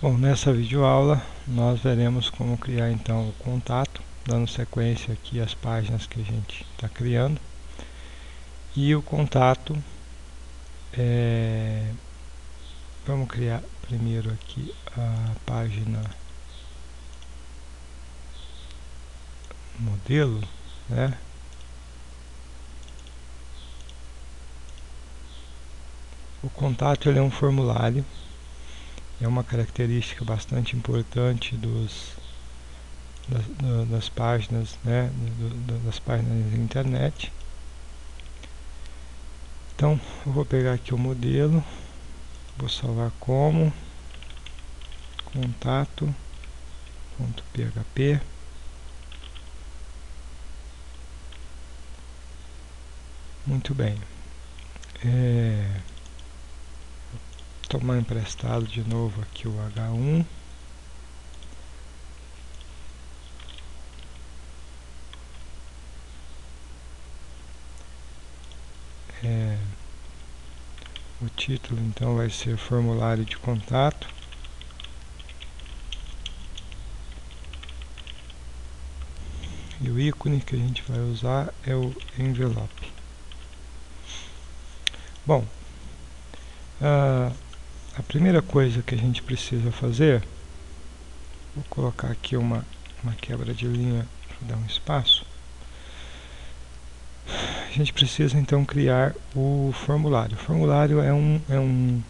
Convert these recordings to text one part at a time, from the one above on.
Bom, nessa videoaula nós veremos como criar então o contato, dando sequência aqui às páginas que a gente está criando. E o contato, vamos criar primeiro aqui a página modelo, né? O contato ele é um formulário, é uma característica bastante importante das páginas, né? Das páginas da internet. Então, eu vou pegar aqui o modelo, vou salvar como contato.php. Muito bem. Tomar emprestado de novo aqui o H1. O título então vai ser formulário de contato. E o ícone que a gente vai usar é o envelope. Bom, a primeira coisa que a gente precisa fazer, vou colocar aqui uma quebra de linha para dar um espaço. A gente precisa então criar o formulário. O formulário é um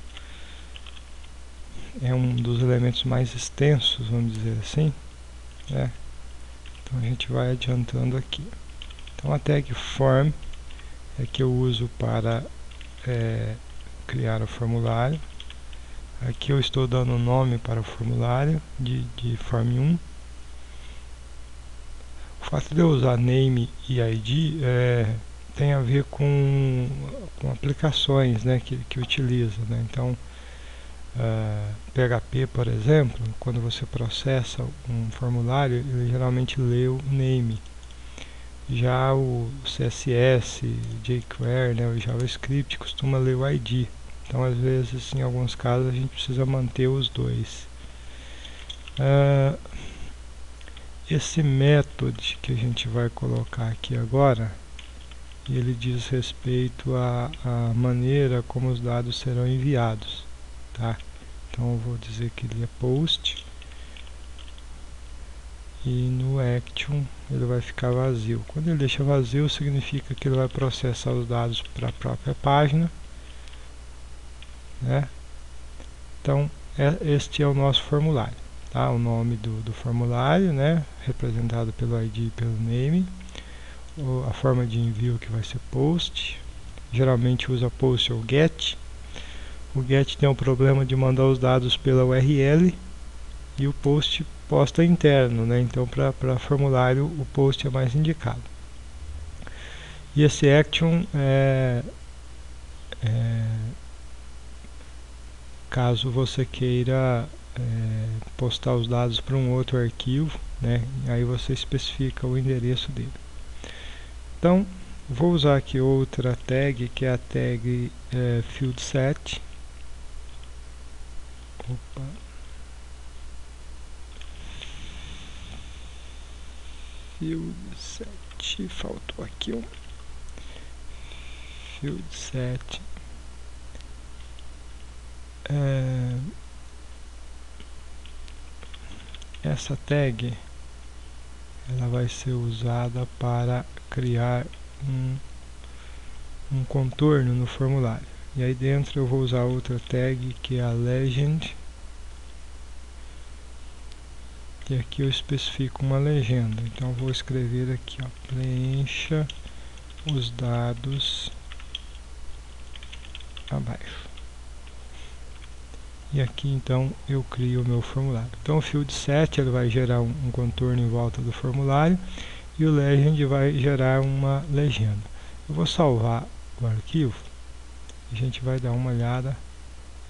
dos elementos mais extensos, vamos dizer assim, né? Então a gente vai adiantando aqui. Então a tag form é que eu uso para criar o formulário. Aqui eu estou dando nome para o formulário de form 1. O fato de eu usar name e id tem a ver com aplicações, né, que utiliza, né? Então PHP, por exemplo, quando você processa um formulário, ele geralmente lê o name. Já o CSS, jQuery, né, o JavaScript costuma ler o ID. Então, às vezes, em alguns casos, a gente precisa manter os dois. Esse método que a gente vai colocar aqui agora, ele diz respeito à maneira como os dados serão enviados, tá? Então eu vou dizer que ele é post, e no action ele vai ficar vazio. Quando ele deixa vazio, significa que ele vai processar os dados para a própria página, né? Então este é o nosso formulário, tá? O nome do formulário, né, representado pelo ID e pelo name. A forma de envio que vai ser post, geralmente usa post ou get. O get tem o problema de mandar os dados pela URL e o post posta interno, né? Então para formulário o post é mais indicado. E esse action caso você queira postar os dados para um outro arquivo, né? Aí você especifica o endereço dele. Então vou usar aqui outra tag, que é a tag fieldset. Opa. Fieldset, faltou aqui um fieldset. Essa tag ela vai ser usada para criar um contorno no formulário. E aí dentro eu vou usar outra tag, que é a legend. E aqui eu especifico uma legenda. Então eu vou escrever aqui, ó, preencha os dados abaixo. E aqui então eu crio o meu formulário. Então o fieldset ele vai gerar um contorno em volta do formulário e o legend vai gerar uma legenda. Eu vou salvar o arquivo. A gente vai dar uma olhada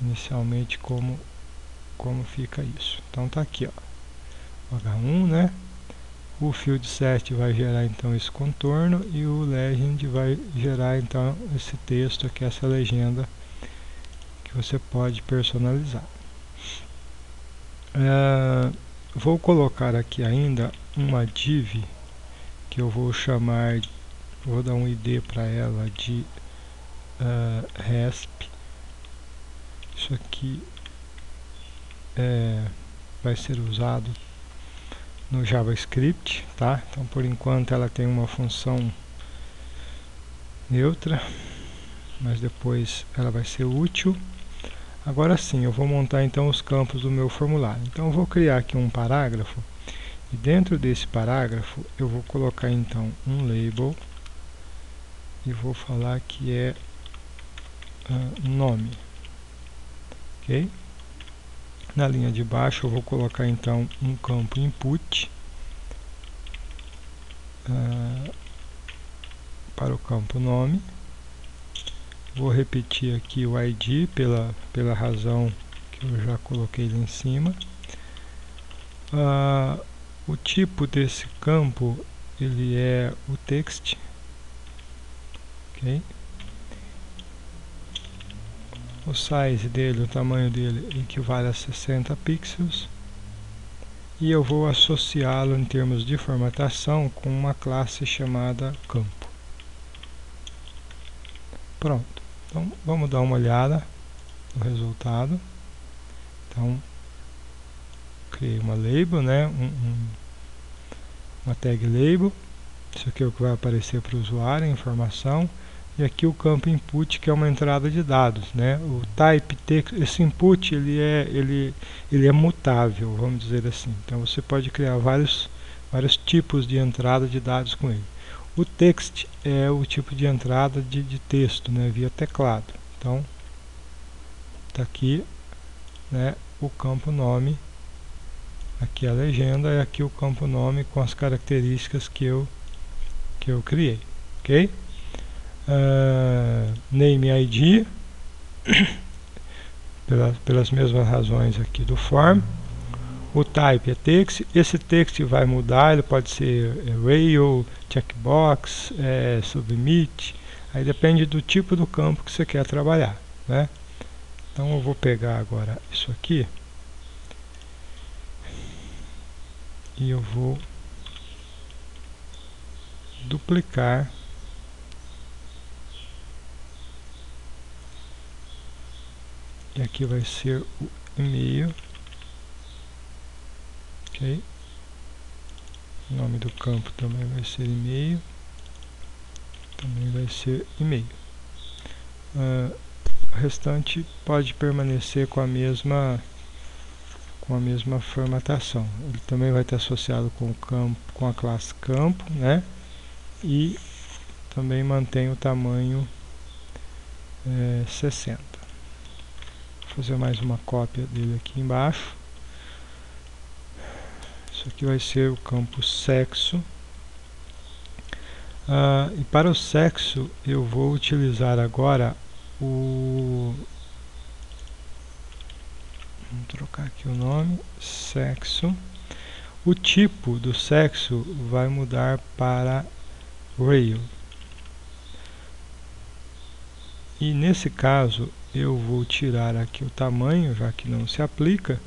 inicialmente como fica isso. Então tá aqui, ó, o H1, né? O fieldset vai gerar então esse contorno e o legend vai gerar então esse texto aqui, essa legenda que você pode personalizar. Vou colocar aqui ainda uma div que eu vou chamar, vou dar um ID para ela de resp. Isso aqui vai ser usado no JavaScript, tá? Então por enquanto ela tem uma função neutra, mas depois ela vai ser útil. Agora sim, eu vou montar então os campos do meu formulário. Então eu vou criar aqui um parágrafo, e dentro desse parágrafo eu vou colocar então um label, e vou falar que é nome, ok? Na linha de baixo eu vou colocar então um campo input para o campo nome. Vou repetir aqui o ID pela razão que eu já coloquei lá em cima. O tipo desse campo ele é o text, ok? O size dele, o tamanho dele equivale a 60 pixels, e eu vou associá-lo em termos de formatação com uma classe chamada campo. Pronto, então vamos dar uma olhada no resultado. Então criei uma label, né? Uma tag label. Isso aqui é o que vai aparecer para o usuário, a informação. E aqui o campo input, que é uma entrada de dados, né? O type text, esse input ele é mutável, vamos dizer assim. Então você pode criar vários tipos de entrada de dados com ele. O text é o tipo de entrada de texto, né? Via teclado. Então está aqui, né? O campo nome, aqui a legenda, e aqui o campo nome com as características que eu criei, ok? Name ID, pelas mesmas razões aqui do form. O type é text, esse text vai mudar, ele pode ser rail, checkbox, submit, aí depende do tipo do campo que você quer trabalhar, né? Então eu vou pegar agora isso aqui e eu vou duplicar e aqui vai ser o e-mail, ok? O nome do campo também vai ser e-mail, também vai ser e-mail. O restante pode permanecer com a mesma formatação. Ele também vai estar associado com o campo, com a classe campo, né? E também mantém o tamanho 60. Vou fazer mais uma cópia dele aqui embaixo. Isso aqui vai ser o campo sexo. E para o sexo eu vou utilizar agora vamos trocar aqui o nome, sexo. O tipo do sexo vai mudar para rail. E nesse caso eu vou tirar aqui o tamanho, já que não se aplica,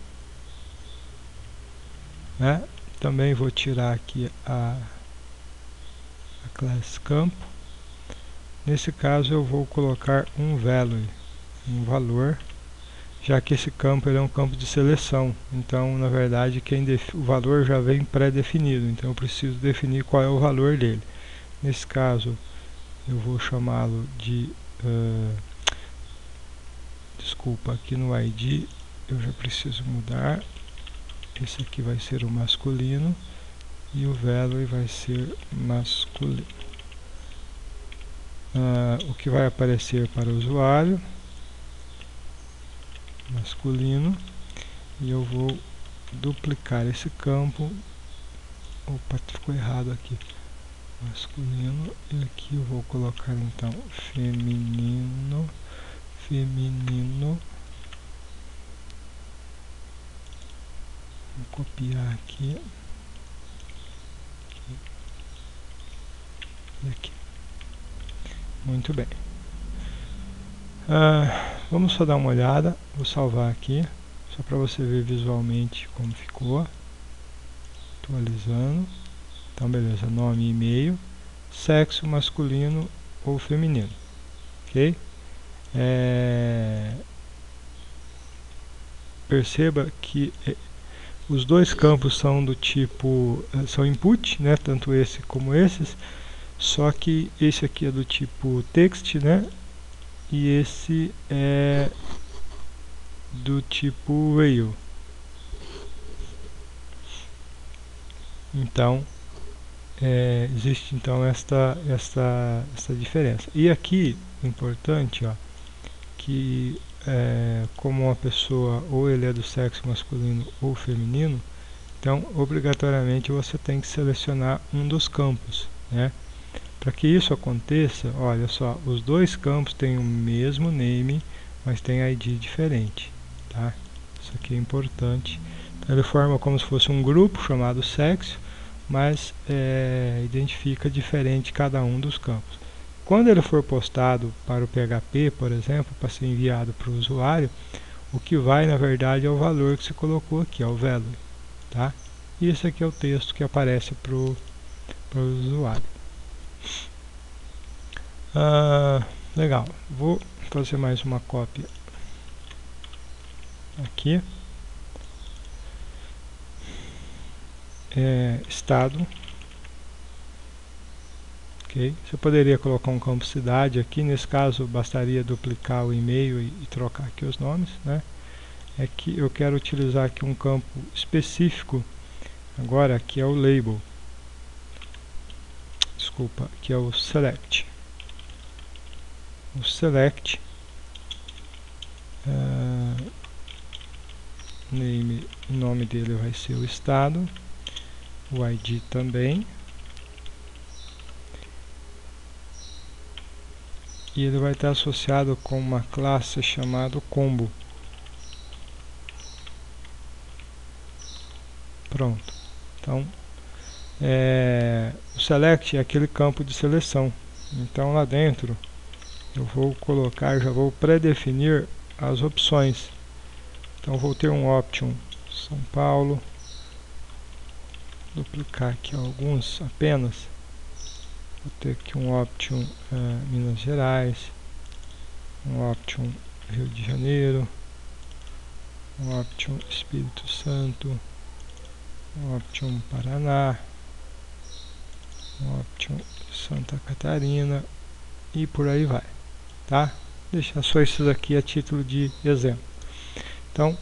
né? Também vou tirar aqui a classe campo. Nesse caso eu vou colocar um value, um valor, já que esse campo é um campo de seleção. Então na verdade o valor já vem pré-definido, então eu preciso definir qual é o valor dele. Nesse caso eu vou chamá-lo de desculpa, aqui no ID eu já preciso mudar. Esse aqui vai ser o masculino e o value vai ser masculino. O que vai aparecer para o usuário, masculino, e eu vou duplicar esse campo. Opa, ficou errado aqui, masculino, e aqui eu vou colocar então feminino. Vou copiar aqui e aqui. Muito bem. Vamos só dar uma olhada. Vou salvar aqui. Só para você ver visualmente como ficou. Atualizando. Então beleza, nome e e-mail, sexo masculino ou feminino, ok? Perceba que os dois campos são do tipo, são input, né? Tanto esse como esses, só que esse aqui é do tipo text, né? E esse é do tipo rail. Então existe então esta diferença. E aqui, importante, ó, que como uma pessoa ou ele é do sexo masculino ou feminino, então obrigatoriamente você tem que selecionar um dos campos, né? Para que isso aconteça, olha só, os dois campos têm o mesmo name, mas tem ID diferente, tá? Isso aqui é importante. Então, ele forma como se fosse um grupo chamado sexo, mas identifica diferente cada um dos campos. Quando ele for postado para o PHP, por exemplo, para ser enviado para o usuário, o que vai na verdade é o valor que você colocou aqui, é o value, tá? E esse aqui é o texto que aparece para o usuário. Legal, vou fazer mais uma cópia aqui. Estado. Okay. Você poderia colocar um campo cidade aqui, nesse caso bastaria duplicar o e-mail e trocar aqui os nomes, né? É que eu quero utilizar aqui um campo específico agora, que é o label. Desculpa, que é o select. O select o nome dele vai ser o estado, o ID também, e ele vai estar associado com uma classe chamada combo. Pronto. Então, o select é aquele campo de seleção. Então lá dentro eu vou colocar, já vou pré-definir as opções. Então vou ter um option São Paulo, duplicar aqui alguns apenas. Vou ter aqui um option Minas Gerais, um option Rio de Janeiro, um option Espírito Santo, um option Paraná, um option Santa Catarina e por aí vai, tá? Deixar só isso daqui a título de exemplo. Então,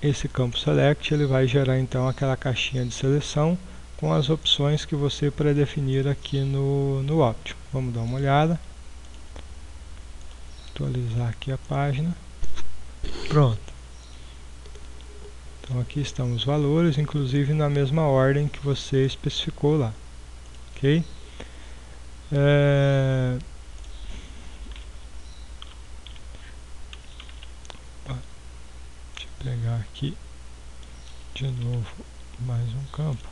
esse campo select ele vai gerar então aquela caixinha de seleção com as opções que você predefinir aqui no option. Vamos dar uma olhada. Atualizar aqui a página. Pronto. Então aqui estão os valores, inclusive na mesma ordem que você especificou lá. Ok? Deixa eu pegar aqui de novo mais um campo.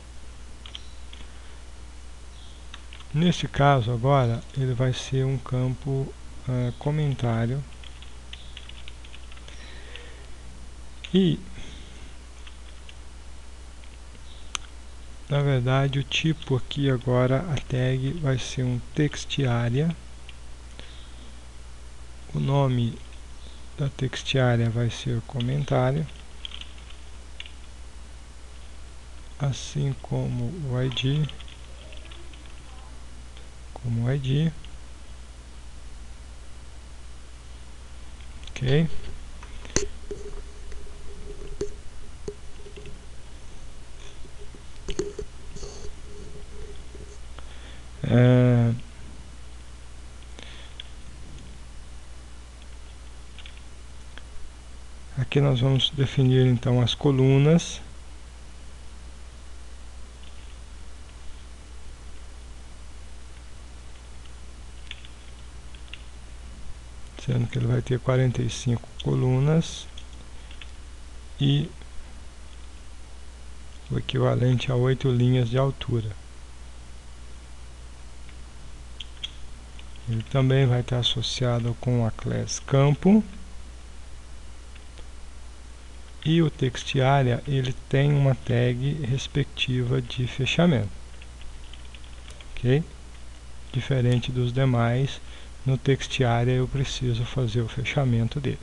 Nesse caso agora ele vai ser um campo comentário e na verdade o tipo aqui agora, a tag vai ser um textarea, o nome da textarea vai ser comentário, assim como o ID, ok? Aqui nós vamos definir então as colunas. Sendo que ele vai ter 45 colunas e o equivalente a 8 linhas de altura. Ele também vai estar associado com a classe campo. E o text area, ele tem uma tag respectiva de fechamento, ok? Diferente dos demais, no text area eu preciso fazer o fechamento dele.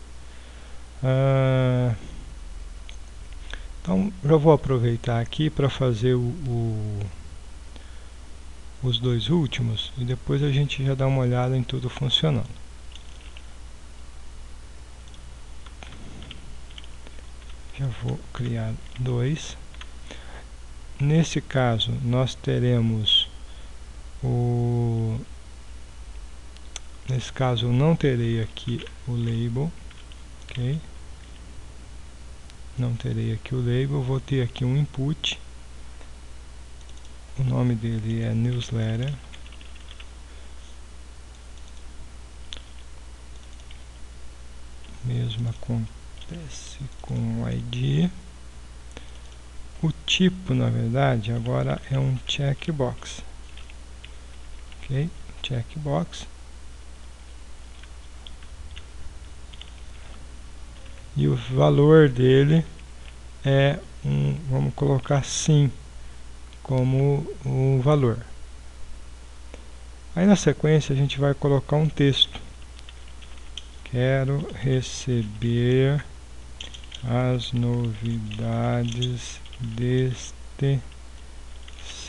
Então, já vou aproveitar aqui para fazer os dois últimos e depois a gente já dá uma olhada em tudo funcionando. Já vou criar dois. Nesse caso, nós teremos nesse caso eu não terei aqui o label, ok? Não terei aqui o label, vou ter aqui um input. O nome dele é newsletter. Mesmo acontece com o ID. O tipo, na verdade, agora é um checkbox. Ok? Checkbox. E o valor dele é vamos colocar sim como o valor. Aí na sequência a gente vai colocar um texto. Quero receber as novidades deste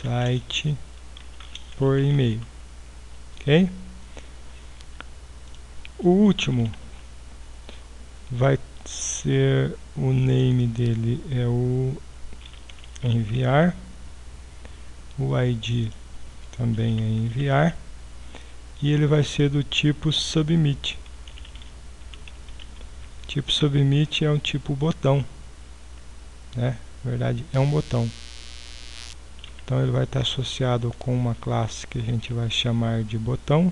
site por e-mail. Ok? O último vai ser, o name dele é o enviar, o ID também é enviar, e ele vai ser do tipo submit. Tipo submit é um tipo botão, né? Na verdade é um botão. Então ele vai estar associado com uma classe que a gente vai chamar de botão,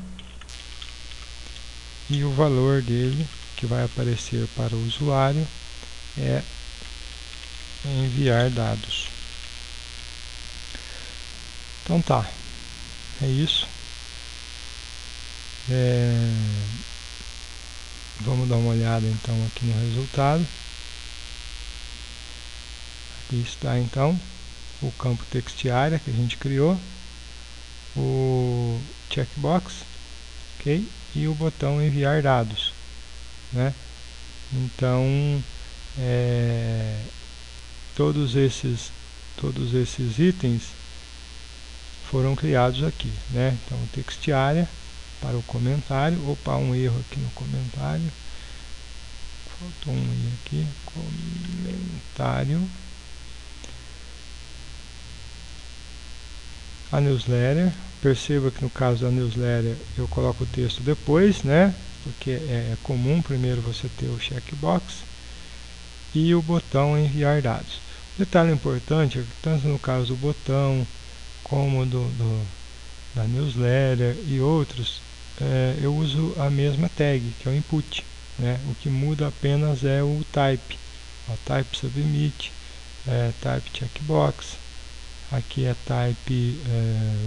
e o valor dele que vai aparecer para o usuário é enviar dados. Então tá, é isso. Vamos dar uma olhada então aqui no resultado. Aqui está então o campo text area que a gente criou, o checkbox, ok? E o botão enviar dados, né? Então todos esses itens foram criados aqui, né? Então o text area para o comentário. Opa, um erro aqui no comentário, faltou um i aqui, comentário. A newsletter, perceba que no caso da newsletter eu coloco o texto depois, né? Porque é comum primeiro você ter o checkbox e o botão enviar dados. Detalhe importante é que tanto no caso do botão como da newsletter e outros, eu uso a mesma tag, que é o input, né? O que muda apenas é o type, type submit, type checkbox. Aqui é type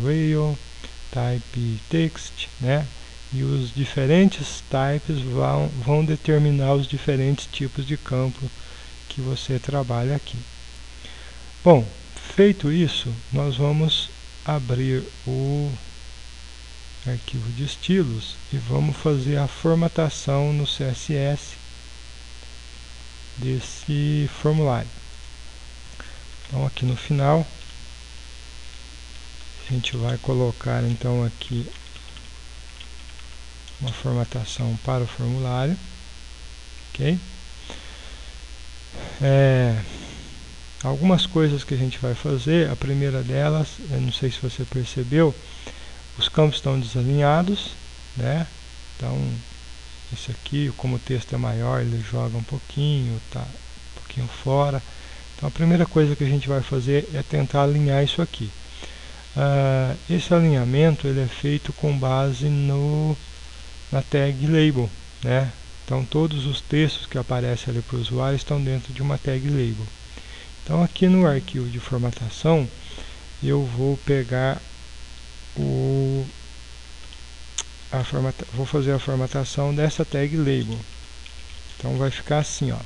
rail, type text, né? E os diferentes types vão determinar os diferentes tipos de campo que você trabalha aqui. Bom, feito isso, nós vamos abrir o arquivo de estilos e vamos fazer a formatação no CSS desse formulário. Então aqui no final a gente vai colocar então aqui uma formatação para o formulário, ok? Algumas coisas que a gente vai fazer, a primeira delas, eu não sei se você percebeu, os campos estão desalinhados, né? Então esse aqui, como o texto é maior, ele joga um pouquinho, tá um pouquinho fora. Então a primeira coisa que a gente vai fazer é tentar alinhar isso aqui. Esse alinhamento ele é feito com base na tag label, né? Então todos os textos que aparecem ali para o usuário estão dentro de uma tag label. Então aqui no arquivo de formatação eu vou pegar vou fazer a formatação dessa tag label. Então vai ficar assim, ó.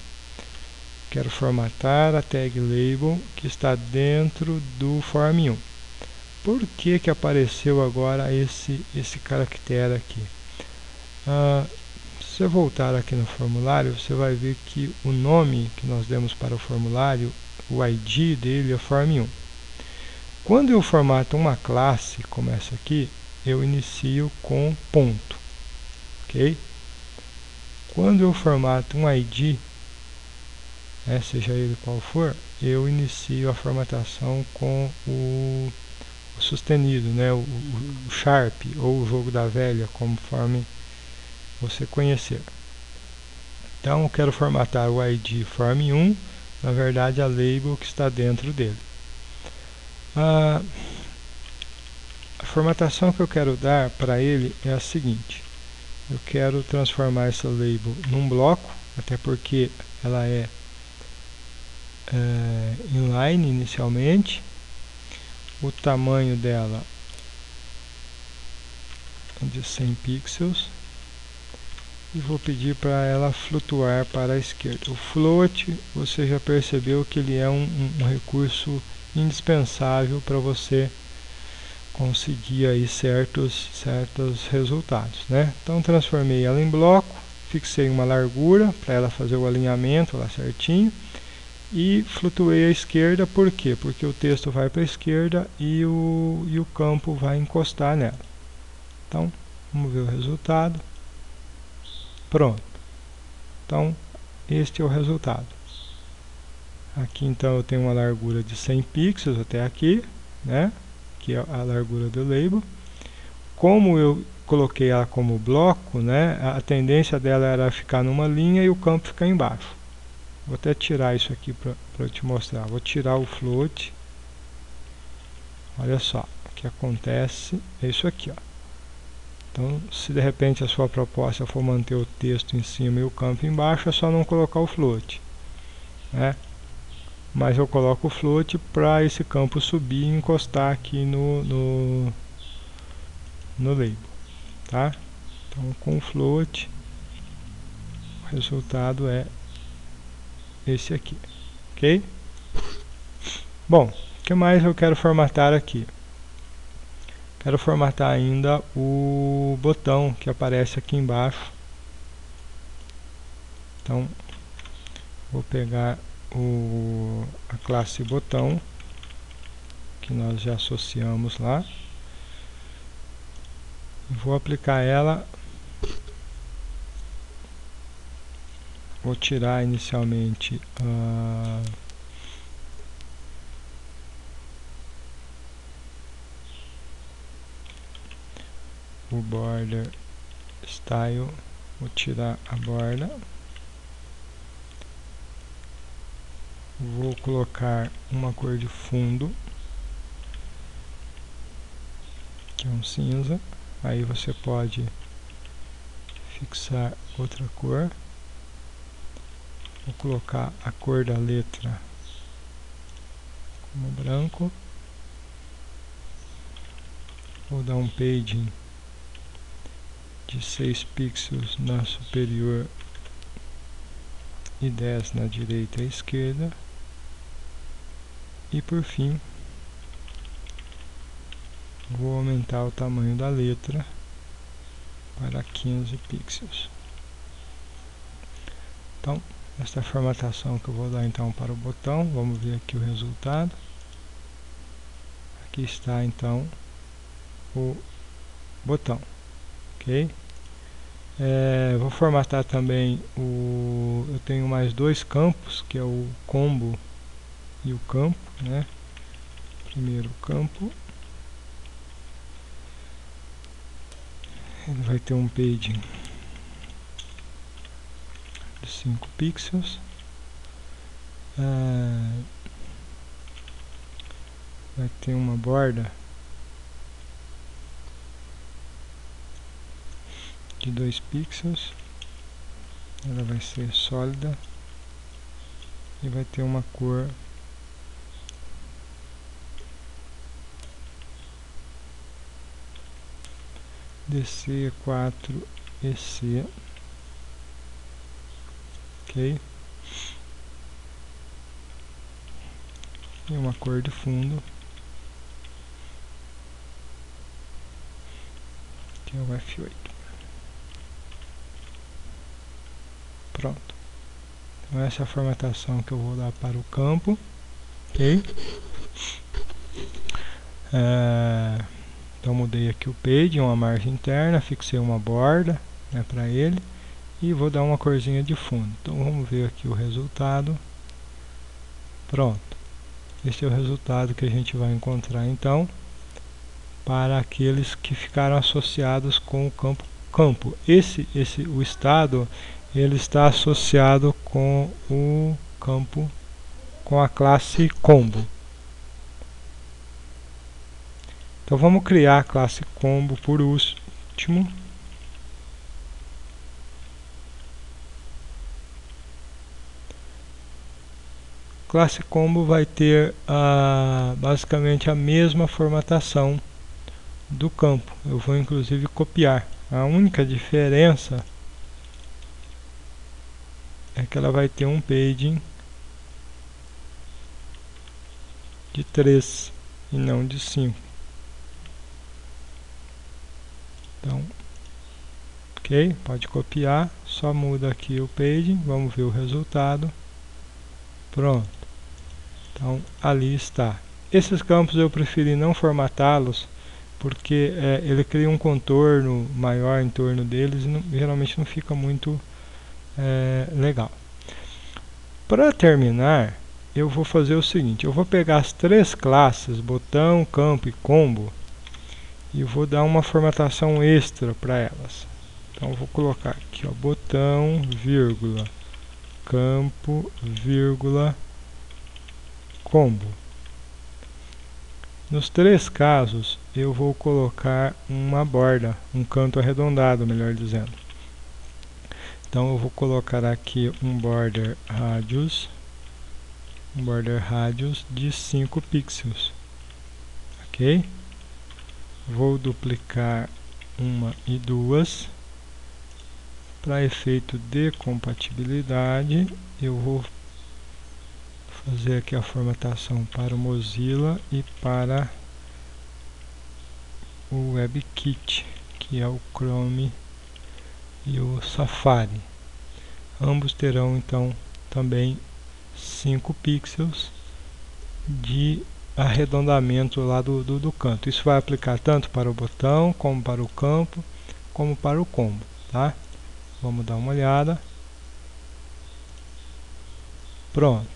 Quero formatar a tag label que está dentro do form 1. Por que que apareceu agora esse caractere aqui? Se você voltar aqui no formulário, você vai ver que o nome que nós demos para o formulário, o ID dele é form 1. Quando eu formato uma classe como essa aqui, eu inicio com ponto, ok? Quando eu formato um ID, seja ele qual for, eu inicio a formatação com o sustenido, né? o Sharp ou o jogo da velha, conforme você conhecer. Então eu quero formatar o ID form1, na verdade a label que está dentro dele. A formatação que eu quero dar para ele é a seguinte: eu quero transformar essa label num bloco, até porque ela é inline inicialmente. O tamanho dela é de 100 pixels e vou pedir para ela flutuar para a esquerda. O float, você já percebeu que ele é um recurso indispensável para você conseguir aí certos resultados, né? Então transformei ela em bloco, fixei uma largura para ela fazer o alinhamento lá certinho e flutuei à esquerda. Por quê? Porque o texto vai para a esquerda e o campo vai encostar nela. Então vamos ver o resultado. Pronto. Então este é o resultado. Aqui então eu tenho uma largura de 100 pixels até aqui, né? Que é a largura do label. Como eu coloquei ela como bloco, né? A tendência dela era ficar numa linha e o campo ficar embaixo. Vou até tirar isso aqui para te mostrar. Vou tirar o float. Olha só, o que acontece é isso aqui, ó. Então, se de repente a sua proposta for manter o texto em cima e o campo embaixo, é só não colocar o float, né? Mas eu coloco o float para esse campo subir e encostar aqui no label, tá? Então, com o float, o resultado é esse aqui, ok? Bom, o que mais eu quero formatar aqui? Quero formatar ainda o botão que aparece aqui embaixo. Então, vou pegar a classe botão que nós já associamos lá e vou aplicar ela. Vou tirar inicialmente o border style, vou tirar a borda, vou colocar uma cor de fundo que é um cinza. Aí você pode fixar outra cor. Vou colocar a cor da letra como branco. Vou dar um padding de 6 pixels na superior e 10 na direita e esquerda. E por fim, vou aumentar o tamanho da letra para 15 pixels. Então, esta é a formatação que eu vou dar então para o botão. Vamos ver aqui o resultado. Aqui está então o botão, ok? Vou formatar também eu tenho mais dois campos, que é o combo e o campo, né? Primeiro o campo, ele vai ter um padding de 5 pixels, vai ter uma borda de 2 pixels, ela vai ser sólida e vai ter uma cor DC4EC, ok? e uma cor de fundo, que é o F8. Pronto. Então essa é a formatação que eu vou dar para o campo. Ok? Então mudei aqui o page, uma margem interna, fixei uma borda, né, para ele, e vou dar uma corzinha de fundo. Então vamos ver aqui o resultado. Pronto. Esse é o resultado que a gente vai encontrar então para aqueles que ficaram associados com o campo. O estado, ele está associado com o campo, com a classe combo. Então vamos criar a classe combo por último. Classe combo vai ter basicamente a mesma formatação do campo. Eu vou inclusive copiar. A única diferença é que ela vai ter um padding de 3 e não de 5. Então, ok, pode copiar, só muda aqui o padding, vamos ver o resultado. Pronto. Então, ali está. Esses campos eu preferi não formatá-los, porque ele cria um contorno maior em torno deles e geralmente não fica muito legal. Para terminar, eu vou fazer o seguinte, eu vou pegar as três classes, botão, campo e combo, e vou dar uma formatação extra para elas. Então eu vou colocar aqui, ó, botão, vírgula, campo, vírgula, combo. Nos três casos, eu vou colocar uma borda, um canto arredondado, melhor dizendo. Então eu vou colocar aqui um border radius de 5 pixels. Ok? Vou duplicar uma e duas. Para efeito de compatibilidade, eu vou fazer aqui a formatação para o Mozilla e para o WebKit, que é o Chrome e o Safari. Ambos terão então também 5 pixels de arredondamento lá do canto. Isso vai aplicar tanto para o botão, como para o campo, como para o combo, tá? Vamos dar uma olhada. Pronto.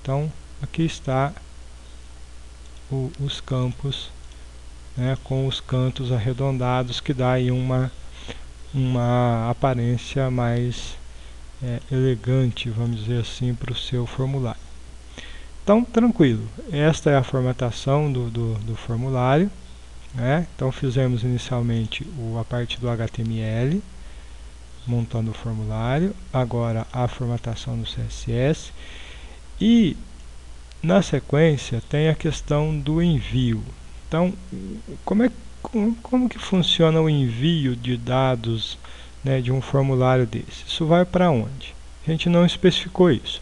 Então, aqui está os campos, né, com os cantos arredondados, que dá aí uma aparência mais elegante, vamos dizer assim, para o seu formulário. Então, tranquilo. Esta é a formatação do formulário, né? Então, fizemos inicialmente a parte do HTML, montando o formulário. Agora, a formatação do CSS. E, na sequência, tem a questão do envio. Então, como que funciona o envio de dados, né, de um formulário desse? Isso vai para onde? A gente não especificou isso.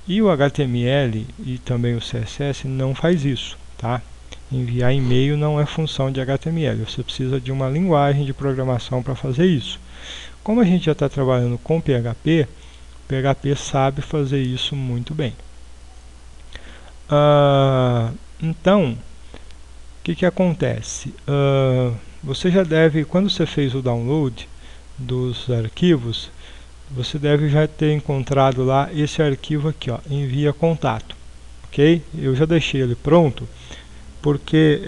E o HTML e também o CSS não faz isso, tá? Enviar e-mail não é função de HTML. Você precisa de uma linguagem de programação para fazer isso. Como a gente já está trabalhando com PHP, o PHP sabe fazer isso muito bem. Então, o que acontece? Você já deve, quando você fez o download dos arquivos, você deve já ter encontrado lá esse arquivo aqui, ó, envia contato, ok? Eu já deixei ele pronto, porque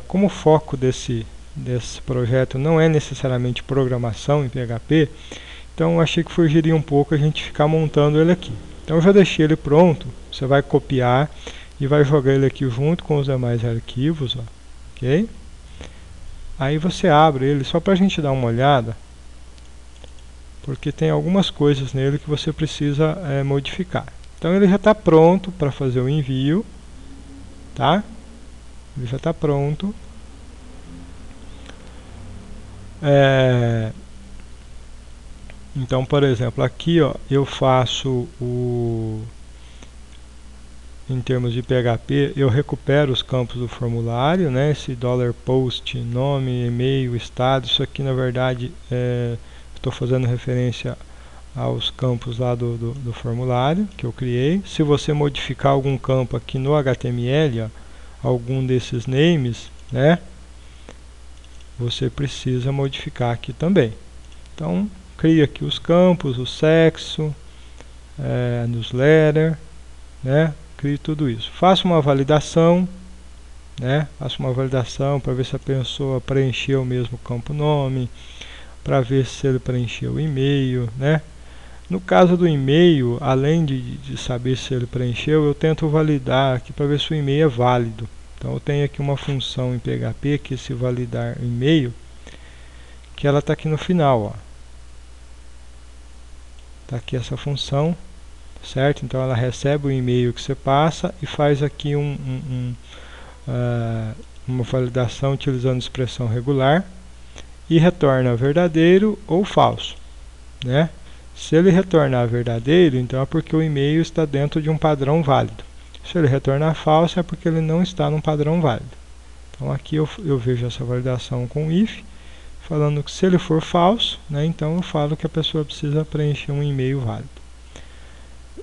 como o foco desse projeto não é necessariamente programação em PHP, então eu achei que fugiria um pouco a gente ficar montando ele aqui. Então eu já deixei ele pronto, você vai copiar e vai jogar ele aqui junto com os demais arquivos, ó, ok? Aí você abre ele só para a gente dar uma olhada, porque tem algumas coisas nele que você precisa modificar. Então ele já está pronto para fazer o envio, tá? Ele já está pronto. Então, por exemplo, aqui, ó, eu faço em termos de PHP, eu recupero os campos do formulário, né? Esse $post, nome, e-mail, estado, isso aqui na verdade estou fazendo referência aos campos lá do formulário que eu criei. Se você modificar algum campo aqui no HTML, ó, algum desses names, né, você precisa modificar aqui também. Então, cria aqui os campos, o sexo, newsletter, né, crie tudo isso. Faça uma validação, né, faça uma validação para ver se a pessoa preencheu mesmo o campo nome, para ver se ele preencheu o e-mail, né. No caso do e-mail, além de saber se ele preencheu, eu tento validar aqui para ver se o e-mail é válido. Então eu tenho aqui uma função em PHP que se validar e-mail, que ela está aqui no final, ó. Está aqui essa função, certo? Então ela recebe o e-mail que você passa e faz aqui uma validação utilizando expressão regular e retorna verdadeiro ou falso, né? Se ele retornar verdadeiro, então é porque o e-mail está dentro de um padrão válido. Se ele retornar falso, é porque ele não está num padrão válido. Então aqui eu vejo essa validação com if, falando que se ele for falso, né, então eu falo que a pessoa precisa preencher um e-mail válido.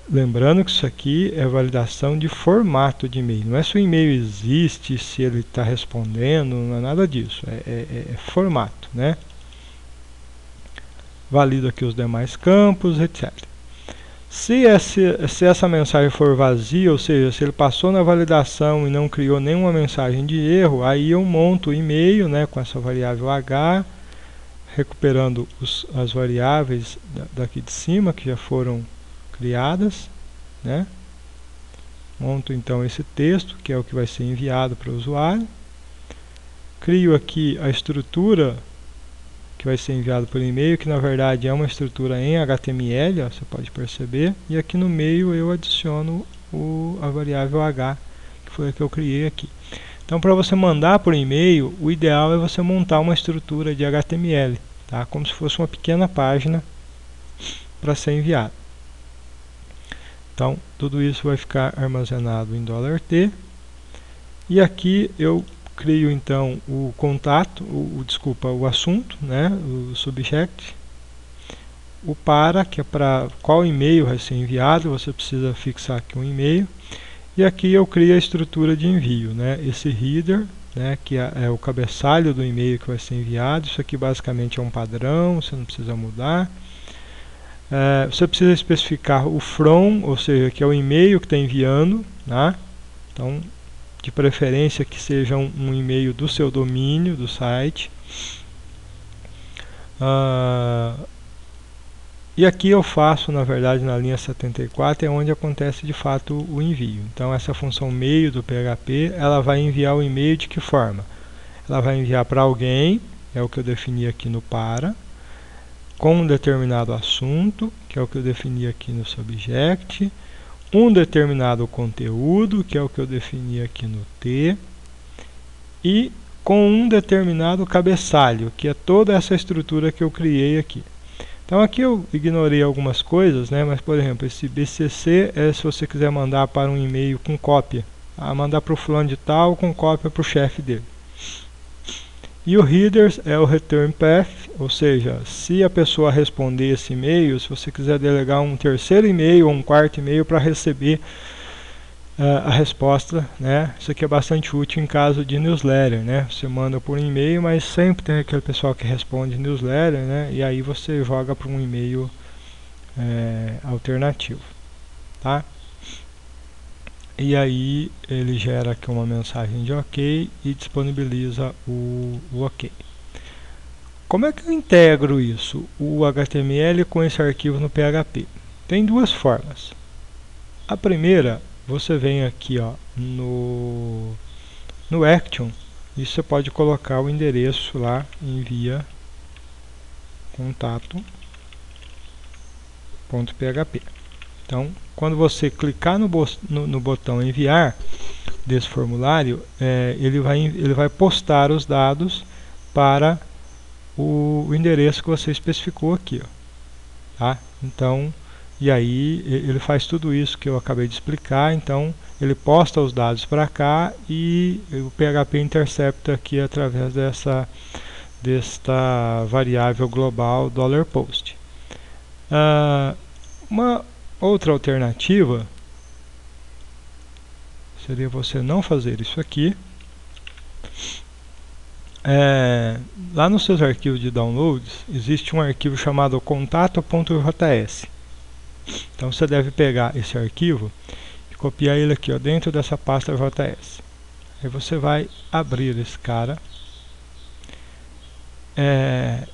Lembrando que isso aqui é validação de formato de e-mail. Não é se o e-mail existe, se ele está respondendo, não é nada disso. É formato, né? Valido aqui os demais campos, etc. Se essa mensagem for vazia, ou seja, se ele passou na validação e não criou nenhuma mensagem de erro, aí eu monto o e-mail, né, com essa variável h, recuperando as variáveis daqui de cima, que já foram criadas, né? Monto então esse texto, que é o que vai ser enviado para o usuário. Crio aqui a estrutura que vai ser enviado por e-mail, que na verdade é uma estrutura em HTML, ó, você pode perceber, e aqui no meio eu adiciono a variável h, que foi a que eu criei aqui. Então, para você mandar por e-mail, o ideal é você montar uma estrutura de HTML, tá? Como se fosse uma pequena página para ser enviado. Então, tudo isso vai ficar armazenado em $T, e aqui eu crio então o contato, o assunto, né, o subject, o para, que é para qual e-mail vai ser enviado, você precisa fixar aqui um e-mail, e aqui eu crio a estrutura de envio, né, esse header, né, que é o cabeçalho do e-mail que vai ser enviado. Isso aqui basicamente é um padrão, você não precisa mudar. Você precisa especificar o from, ou seja, que é o e-mail que está enviando, né? Então, de preferência que seja um e-mail do seu domínio, do site. E aqui eu faço, na verdade, na linha 74, é onde acontece de fato o envio. Então essa função meio do PHP, ela vai enviar o e-mail de que forma? Ela vai enviar para alguém, é o que eu defini aqui no para, com um determinado assunto, que é o que eu defini aqui no subject, um determinado conteúdo, que é o que eu defini aqui no T, e com um determinado cabeçalho, que é toda essa estrutura que eu criei aqui. Então aqui eu ignorei algumas coisas, né? Mas por exemplo, esse BCC é se você quiser mandar para um e-mail com cópia, mandar para o fulano de tal com cópia para o chefe dele. E o headers é o return path, ou seja, se a pessoa responder esse e-mail, se você quiser delegar um terceiro e-mail ou um quarto e-mail para receber a resposta, né? Isso aqui é bastante útil em caso de newsletter, né? Você manda por e-mail, mas sempre tem aquele pessoal que responde newsletter, né? E aí você joga para um e-mail alternativo, tá? E aí ele gera aqui uma mensagem de OK e disponibiliza o OK. Como é que eu integro isso, o HTML com esse arquivo no PHP? Tem duas formas. A primeira, você vem aqui, ó, no Action, e você pode colocar o endereço lá, envia contato.php. Então, quando você clicar no botão enviar desse formulário, ele vai postar os dados para o endereço que você especificou aqui, ó, tá? Então, e aí ele faz tudo isso que eu acabei de explicar. Então ele posta os dados para cá e o PHP intercepta aqui através desta variável global $post. Uma outra alternativa seria você não fazer isso aqui. Lá nos seus arquivos de downloads existe um arquivo chamado contato.js. Então você deve pegar esse arquivo e copiar ele aqui, ó, dentro dessa pasta JS. Aí você vai abrir esse cara.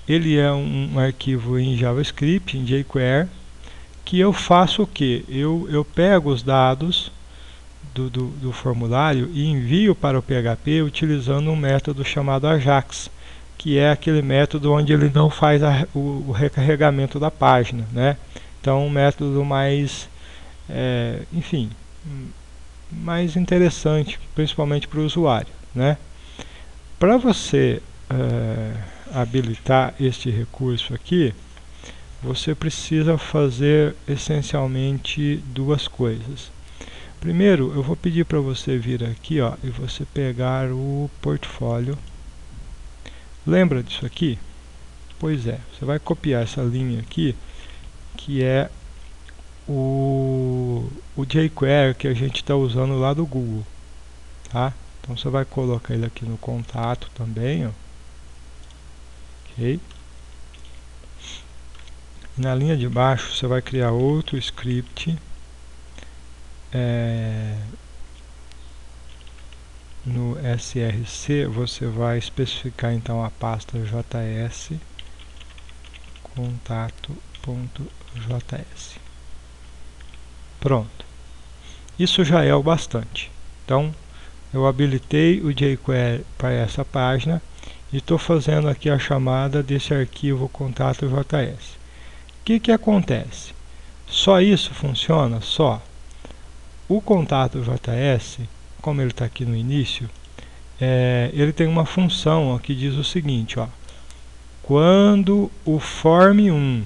Ele é um arquivo em JavaScript, em jQuery, que eu faço o que? Eu pego os dados do formulário e envio para o PHP utilizando um método chamado Ajax, que é aquele método onde ele não faz o recarregamento da página, né? Então um método mais, enfim, mais interessante, principalmente para o usuário, né? Para você habilitar este recurso aqui, você precisa fazer essencialmente duas coisas. Primeiro, eu vou pedir para você vir aqui, ó, e você pegar o portfólio. Lembra disso aqui? Pois é, você vai copiar essa linha aqui, que é o jQuery que a gente está usando lá do Google, tá? Então você vai colocar ele aqui no contato também, ó. Ok? Na linha de baixo você vai criar outro script. No src você vai especificar então a pasta js contato.js. Pronto. Isso já é o bastante. Então eu habilitei o jQuery para essa página e estou fazendo aqui a chamada desse arquivo contato.js. O que acontece? Só isso funciona? Só. O contato.js, como ele está aqui no início, ele tem uma função que diz o seguinte, ó, quando o form1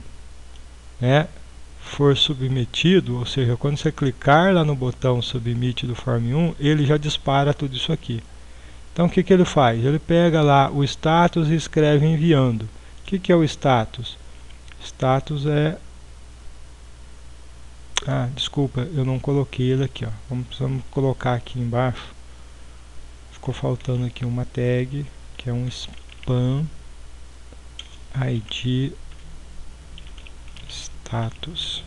for submetido, ou seja, quando você clicar lá no botão submit do form1, ele já dispara tudo isso aqui. Então o que ele faz? Ele pega lá o status e escreve enviando. O que é o status? Status é... desculpa, eu não coloquei ele aqui, ó. Vamos colocar aqui embaixo. Ficou faltando aqui uma tag, que é um spam id status.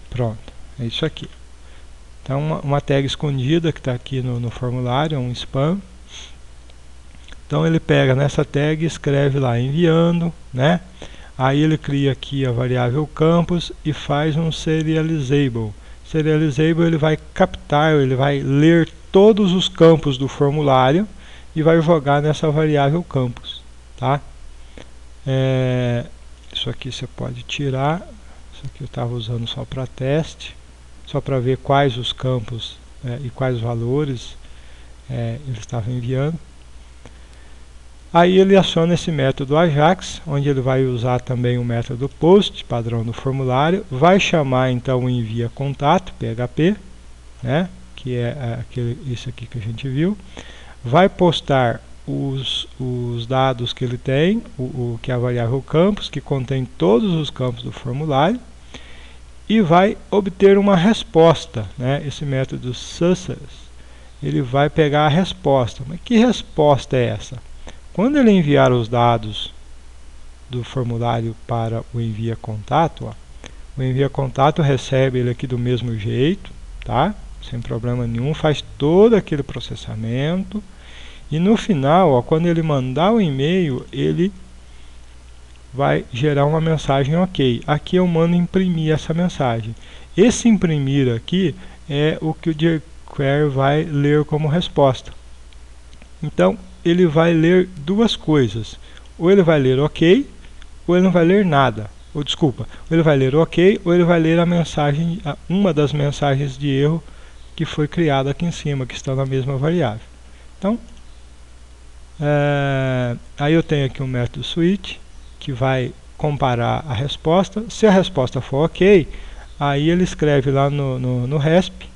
Pronto, é isso aqui. Então uma tag escondida que está aqui no formulário, é um spam. Então ele pega nessa tag e escreve lá enviando, né? Aí ele cria aqui a variável campus e faz um serializable. Serializable ele vai captar, ele vai ler todos os campos do formulário e vai jogar nessa variável campus, tá? Isso aqui você pode tirar. Isso aqui eu estava usando só para teste, só para ver quais os campos e quais valores ele estava enviando. Aí ele aciona esse método Ajax, onde ele vai usar também o método post, padrão do formulário, vai chamar então o envia contato, PHP, né, que é esse aqui que a gente viu, vai postar os dados que ele tem, que é a variável campus, que contém todos os campos do formulário, e vai obter uma resposta, né, esse método success, ele vai pegar a resposta. Mas que resposta é essa? Quando ele enviar os dados do formulário para o envia contato, ó, o envia contato recebe ele aqui do mesmo jeito, tá? Sem problema nenhum, faz todo aquele processamento e no final, ó, quando ele mandar o e-mail, ele vai gerar uma mensagem ok. Aqui eu mando imprimir essa mensagem. Esse imprimir aqui é o que o jQuery vai ler como resposta. Então ele vai ler duas coisas, ou ele vai ler ok, ou ele não vai ler nada, ou desculpa, ou ele vai ler ok, ou ele vai ler a mensagem, uma das mensagens de erro que foi criada aqui em cima, que está na mesma variável. Então, aí eu tenho aqui um método switch, que vai comparar a resposta. Se a resposta for ok, aí ele escreve lá no RESP,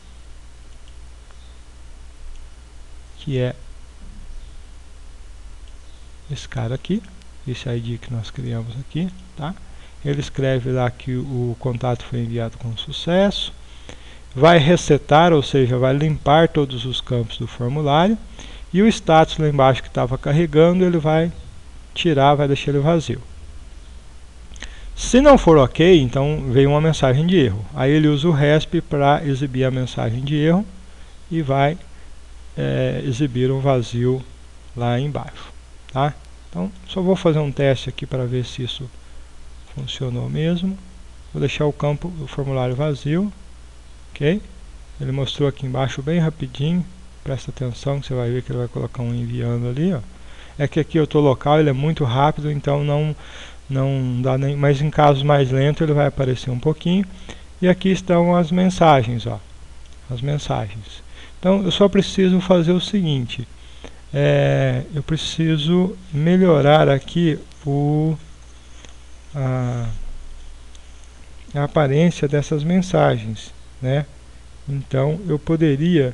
que é esse cara aqui, esse ID que nós criamos aqui, tá? Ele escreve lá que o contato foi enviado com sucesso, vai resetar, ou seja, vai limpar todos os campos do formulário, e o status lá embaixo que estava carregando, ele vai tirar, vai deixar ele vazio. Se não for ok, então veio uma mensagem de erro. Aí ele usa o RESP para exibir a mensagem de erro e vai exibir um vazio lá embaixo, tá? Então, só vou fazer um teste aqui para ver se isso funcionou mesmo. Vou deixar o campo do formulário vazio, ok? Ele mostrou aqui embaixo bem rapidinho, presta atenção que você vai ver que ele vai colocar um enviando ali, ó. É que aqui eu estou local, ele é muito rápido, então não dá nem, mas em casos mais lentos ele vai aparecer um pouquinho. E aqui estão as mensagens, ó, as mensagens. Então eu só preciso fazer o seguinte, eu preciso melhorar aqui a aparência dessas mensagens, né? Então eu poderia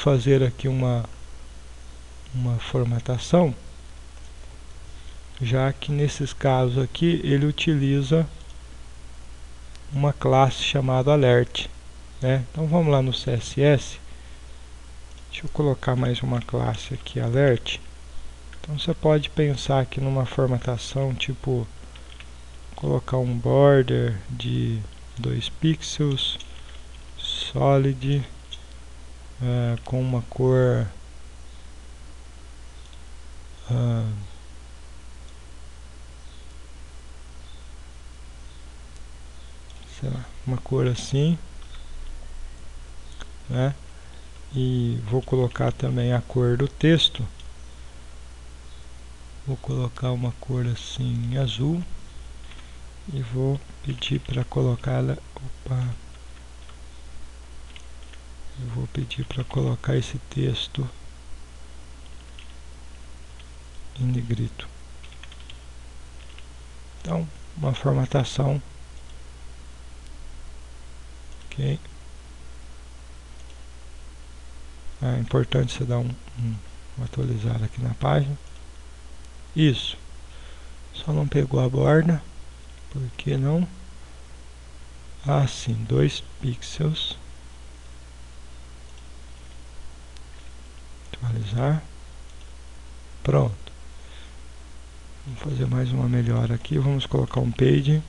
fazer aqui uma formatação, já que nesses casos aqui ele utiliza uma classe chamada alert, né? Então vamos lá no CSS, deixa eu colocar mais uma classe aqui, alert. Então você pode pensar aqui numa formatação tipo colocar um border de 2 pixels, solid, com uma cor sei lá, uma cor assim, né? E vou colocar também a cor do texto, vou colocar uma cor assim azul e vou pedir para colocá-la, eu vou pedir para colocar esse texto em negrito. Então, uma formatação, ok. É importante você dar um atualizar aqui na página. Isso. Só não pegou a borda. Por que não? Ah, sim, 2 pixels. Atualizar. Pronto. Vamos fazer mais uma melhora aqui. Vamos colocar um padding.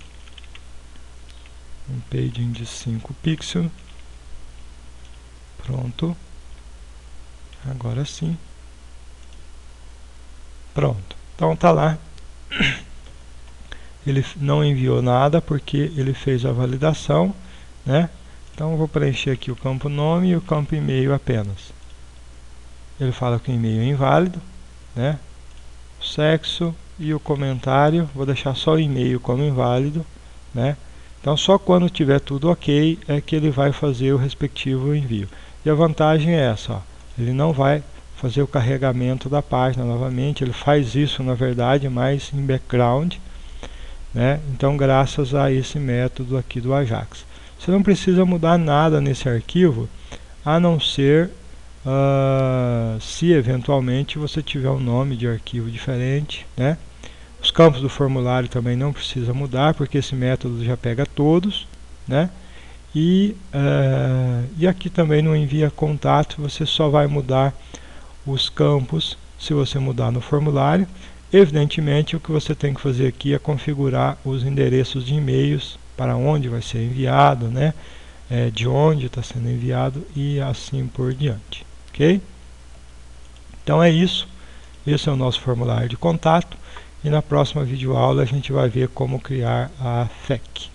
Um padding de 5 pixels. Pronto. Agora sim. Pronto. Então tá lá. Ele não enviou nada porque ele fez a validação, né? Então eu vou preencher aqui o campo nome e o campo e-mail apenas. Ele fala que o e-mail é inválido, né? O sexo e o comentário, vou deixar só o e-mail como inválido, né? Então só quando tiver tudo ok é que ele vai fazer o respectivo envio. E a vantagem é essa, ó, ele não vai fazer o carregamento da página novamente, ele faz isso na verdade mais em background, né? Então graças a esse método aqui do Ajax. Você não precisa mudar nada nesse arquivo, a não ser se eventualmente você tiver um nome de arquivo diferente, né? Os campos do formulário também não precisa mudar, porque esse método já pega todos, né? E aqui também no envia contato, você só vai mudar os campos se você mudar no formulário. Evidentemente, o que você tem que fazer aqui é configurar os endereços de e-mails para onde vai ser enviado, né? De onde está sendo enviado e assim por diante, ok? Então é isso. Esse é o nosso formulário de contato. E na próxima videoaula a gente vai ver como criar a FAQ.